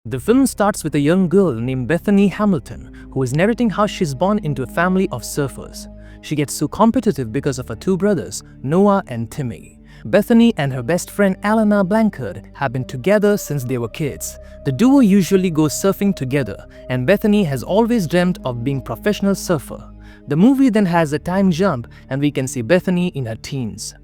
The film starts with a young girl named Bethany Hamilton who is narrating how she's born into a family of surfers. She gets so competitive because of her two brothers, Noah and Timmy. Bethany and her best friend Alana Blankard have been together since they were kids. The duo usually goes surfing together, and Bethany has always dreamt of being a professional surfer. The movie then has a time jump and we can see Bethany in her teens.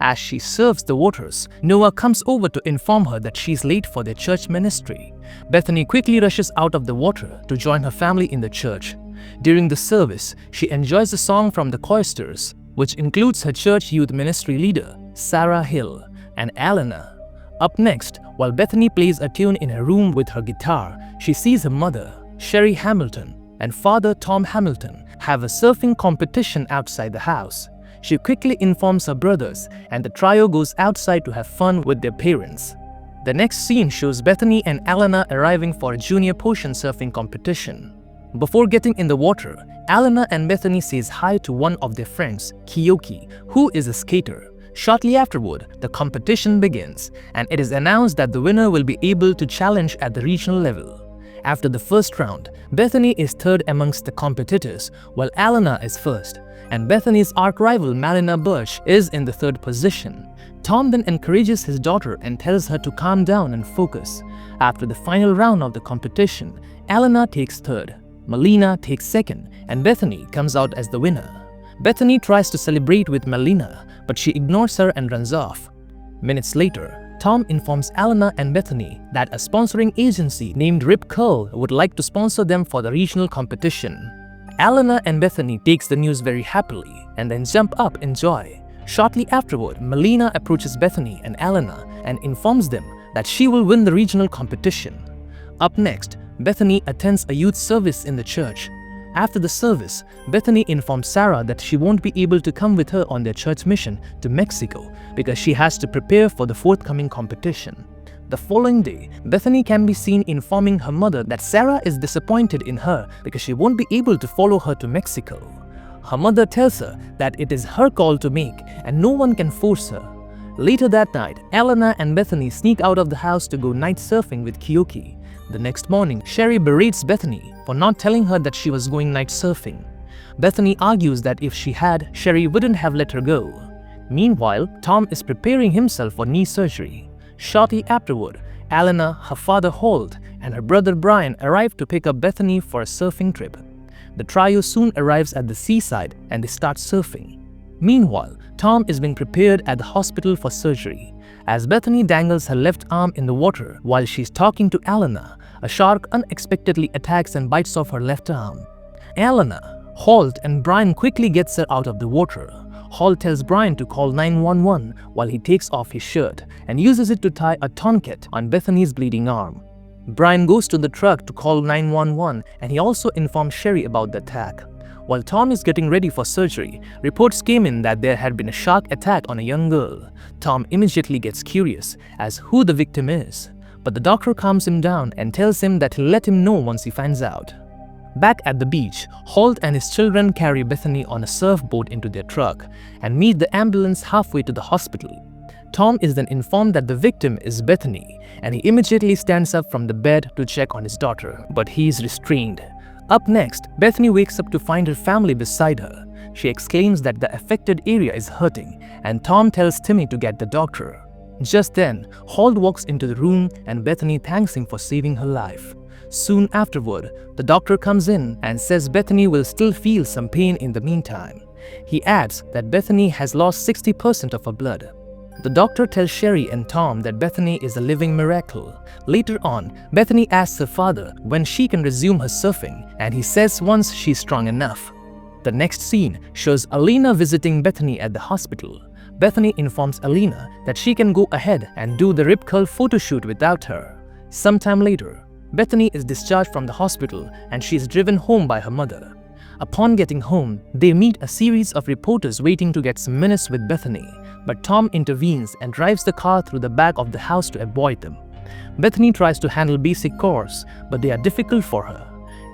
As she surfs the waters, Noah comes over to inform her that she's late for their church ministry. Bethany quickly rushes out of the water to join her family in the church. During the service, she enjoys the song from the choristers, which includes her church youth ministry leader, Sarah Hill, and Alana. Up next, while Bethany plays a tune in her room with her guitar, she sees her mother, Sherry Hamilton, and father Tom Hamilton have a surfing competition outside the house. She quickly informs her brothers, and the trio goes outside to have fun with their parents. The next scene shows Bethany and Alana arriving for a junior potion surfing competition. Before getting in the water, Alana and Bethany says hi to one of their friends, Kiyoki, who is a skater. Shortly afterward, the competition begins, and it is announced that the winner will be able to challenge at the regional level. After the first round, Bethany is third amongst the competitors, while Alana is first, and Bethany's arch-rival Malina Birch is in the third position. Tom then encourages his daughter and tells her to calm down and focus. After the final round of the competition, Alana takes third, Malina takes second, and Bethany comes out as the winner. Bethany tries to celebrate with Malina, but she ignores her and runs off. Minutes later, Tom informs Alana and Bethany that a sponsoring agency named Rip Curl would like to sponsor them for the regional competition. Alana and Bethany takes the news very happily and then jump up in joy. Shortly afterward, Malina approaches Bethany and Alana and informs them that she will win the regional competition. Up next, Bethany attends a youth service in the church. After the service, Bethany informs Sarah that she won't be able to come with her on their church mission to Mexico because she has to prepare for the forthcoming competition. The following day, Bethany can be seen informing her mother that Sarah is disappointed in her because she won't be able to follow her to Mexico. Her mother tells her that it is her call to make and no one can force her. Later that night, Alana and Bethany sneak out of the house to go night surfing with Kiyoki. The next morning, Sherry berates Bethany for not telling her that she was going night surfing. Bethany argues that if she had, Sherry wouldn't have let her go. Meanwhile, Tom is preparing himself for knee surgery. Shortly afterward, Alana, her father Holt, and her brother Brian arrive to pick up Bethany for a surfing trip. The trio soon arrives at the seaside and they start surfing. Meanwhile, Tom is being prepared at the hospital for surgery. As Bethany dangles her left arm in the water while she's talking to Alana, a shark unexpectedly attacks and bites off her left arm. Alana, Holt, and Brian quickly gets her out of the water. Holt tells Brian to call 911 while he takes off his shirt and uses it to tie a tourniquet on Bethany's bleeding arm. Brian goes to the truck to call 911 and he also informs Sherry about the attack. While Tom is getting ready for surgery, reports came in that there had been a shark attack on a young girl. Tom immediately gets curious as who the victim is, but the doctor calms him down and tells him that he'll let him know once he finds out. Back at the beach, Holt and his children carry Bethany on a surfboard into their truck and meet the ambulance halfway to the hospital. Tom is then informed that the victim is Bethany and he immediately stands up from the bed to check on his daughter, but he is restrained. Up next, Bethany wakes up to find her family beside her. She exclaims that the affected area is hurting and Tom tells Timmy to get the doctor. Just then, Holt walks into the room and Bethany thanks him for saving her life. Soon afterward, the doctor comes in and says Bethany will still feel some pain in the meantime. He adds that Bethany has lost 60% of her blood. The doctor tells Sherry and Tom that Bethany is a living miracle. Later on, Bethany asks her father when she can resume her surfing, and he says once she's strong enough. The next scene shows Alina visiting Bethany at the hospital. Bethany informs Alina that she can go ahead and do the Rip Curl photo shoot without her. Sometime later, Bethany is discharged from the hospital and she is driven home by her mother. Upon getting home, they meet a series of reporters waiting to get some minutes with Bethany, but Tom intervenes and drives the car through the back of the house to avoid them. Bethany tries to handle basic chores, but they are difficult for her.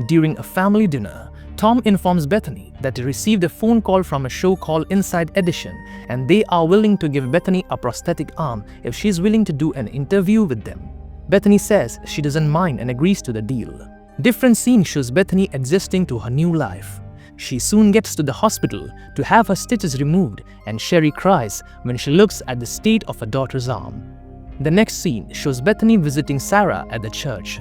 During a family dinner, Tom informs Bethany that he received a phone call from a show called Inside Edition and they are willing to give Bethany a prosthetic arm if she's willing to do an interview with them. Bethany says she doesn't mind and agrees to the deal. Different scene shows Bethany adjusting to her new life. She soon gets to the hospital to have her stitches removed, and Sherry cries when she looks at the state of her daughter's arm. The next scene shows Bethany visiting Sarah at the church.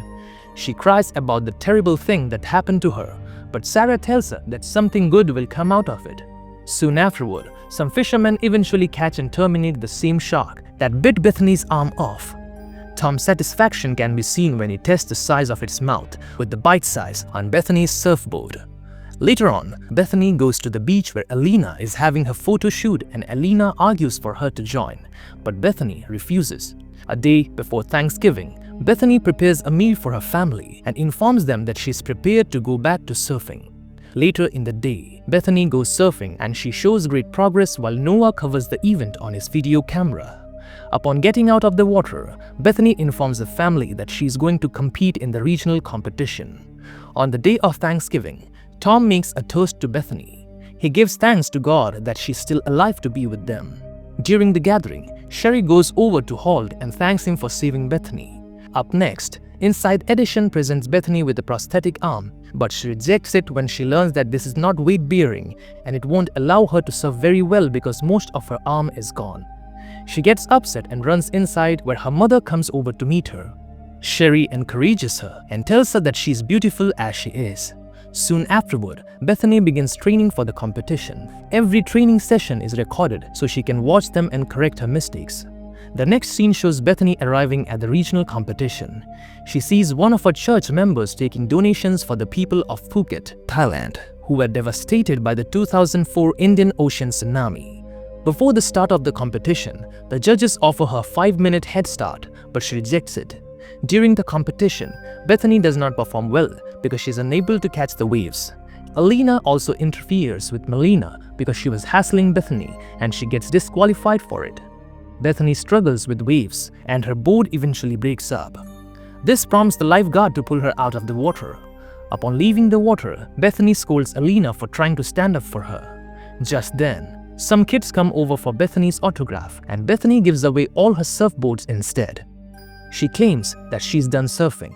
She cries about the terrible thing that happened to her, but Sarah tells her that something good will come out of it. Soon afterward, some fishermen eventually catch and terminate the same shark that bit Bethany's arm off. Tom's satisfaction can be seen when he tests the size of its mouth with the bite size on Bethany's surfboard. Later on, Bethany goes to the beach where Alina is having her photo shoot, and Alina argues for her to join, but Bethany refuses. A day before Thanksgiving, Bethany prepares a meal for her family and informs them that she is prepared to go back to surfing. Later in the day, Bethany goes surfing and she shows great progress while Noah covers the event on his video camera. Upon getting out of the water, Bethany informs the family that she is going to compete in the regional competition. On the day of Thanksgiving, Tom makes a toast to Bethany. He gives thanks to God that she is still alive to be with them. During the gathering, Sherry goes over to Holt and thanks him for saving Bethany. Up next, Inside Edition presents Bethany with a prosthetic arm, but she rejects it when she learns that this is not weight-bearing and it won't allow her to surf very well because most of her arm is gone. She gets upset and runs inside, where her mother comes over to meet her. Sherry encourages her and tells her that she is beautiful as she is. Soon afterward, Bethany begins training for the competition. Every training session is recorded so she can watch them and correct her mistakes. The next scene shows Bethany arriving at the regional competition. She sees one of her church members taking donations for the people of Phuket, Thailand, who were devastated by the 2004 Indian Ocean tsunami. Before the start of the competition, the judges offer her a 5-minute head start, but she rejects it. During the competition, Bethany does not perform well because she is unable to catch the waves. Alina also interferes with Melina because she was hassling Bethany and she gets disqualified for it. Bethany struggles with waves and her board eventually breaks up. This prompts the lifeguard to pull her out of the water. Upon leaving the water, Bethany scolds Alina for trying to stand up for her. Just then, some kids come over for Bethany's autograph and Bethany gives away all her surfboards instead. She claims that she's done surfing.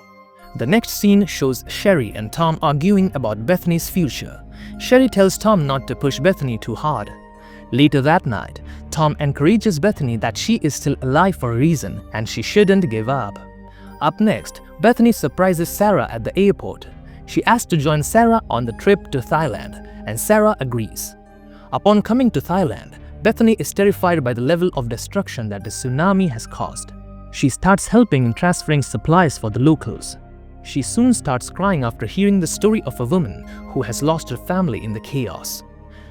The next scene shows Sherry and Tom arguing about Bethany's future. Sherry tells Tom not to push Bethany too hard. Later that night, Tom encourages Bethany that she is still alive for a reason and she shouldn't give up. Up next, Bethany surprises Sarah at the airport. She asks to join Sarah on the trip to Thailand, and Sarah agrees. Upon coming to Thailand, Bethany is terrified by the level of destruction that the tsunami has caused. She starts helping in transferring supplies for the locals. She soon starts crying after hearing the story of a woman who has lost her family in the chaos.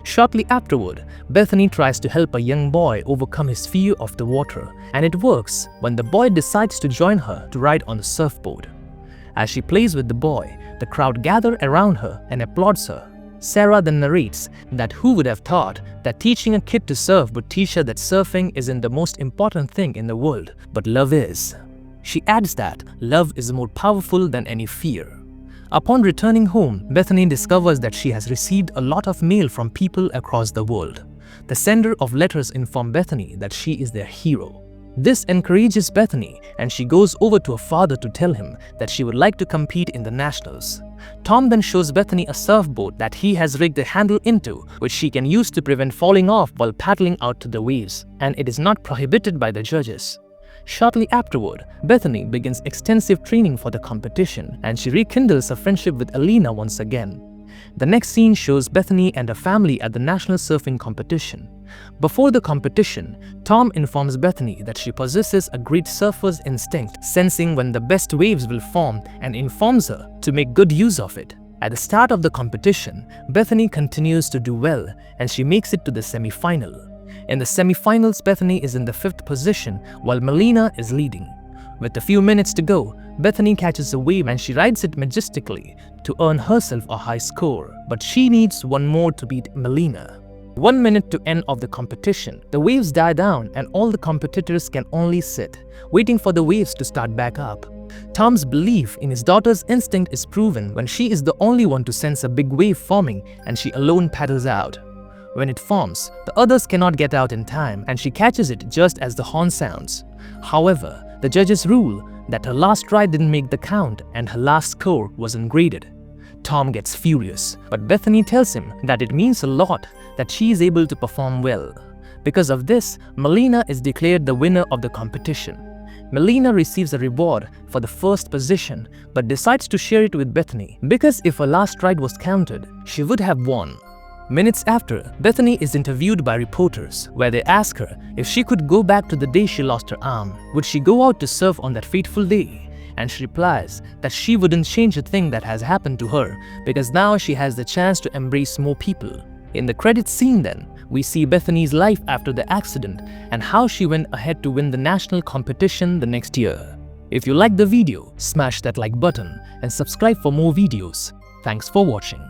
Shortly afterward, Bethany tries to help a young boy overcome his fear of the water, and it works when the boy decides to join her to ride on the surfboard. As she plays with the boy, the crowd gather around her and applauds her. Sarah then narrates that who would have thought that teaching a kid to surf would teach her that surfing isn't the most important thing in the world, but love is. She adds that love is more powerful than any fear. Upon returning home, Bethany discovers that she has received a lot of mail from people across the world. The sender of letters informs Bethany that she is their hero. This encourages Bethany and she goes over to her father to tell him that she would like to compete in the nationals. Tom then shows Bethany a surfboard that he has rigged a handle into, which she can use to prevent falling off while paddling out to the waves, and it is not prohibited by the judges. Shortly afterward, Bethany begins extensive training for the competition and she rekindles a friendship with Alina once again. The next scene shows Bethany and her family at the national surfing competition. Before the competition, Tom informs Bethany that she possesses a great surfer's instinct, sensing when the best waves will form, and informs her to make good use of it. At the start of the competition, Bethany continues to do well and she makes it to the semi-final. In the semi-finals, Bethany is in the 5th position while Melina is leading. With a few minutes to go, Bethany catches a wave and she rides it majestically to earn herself a high score, but she needs one more to beat Melina. 1 minute to end of the competition, the waves die down and all the competitors can only sit, waiting for the waves to start back up. Tom's belief in his daughter's instinct is proven when she is the only one to sense a big wave forming and she alone paddles out. When it forms, the others cannot get out in time and she catches it just as the horn sounds. However, the judges rule that her last try didn't make the count and her last score wasn't graded. Tom gets furious, but Bethany tells him that it means a lot that she is able to perform well. Because of this, Melina is declared the winner of the competition. Melina receives a reward for the first position but decides to share it with Bethany because if her last ride was counted, she would have won. Minutes after, Bethany is interviewed by reporters where they ask her if she could go back to the day she lost her arm, would she go out to surf on that fateful day? And she replies that she wouldn't change a thing that has happened to her because now she has the chance to embrace more people. In the credits scene then, we see Bethany's life after the accident and how she went ahead to win the national competition the next year. If you liked the video, smash that like button and subscribe for more videos. Thanks for watching.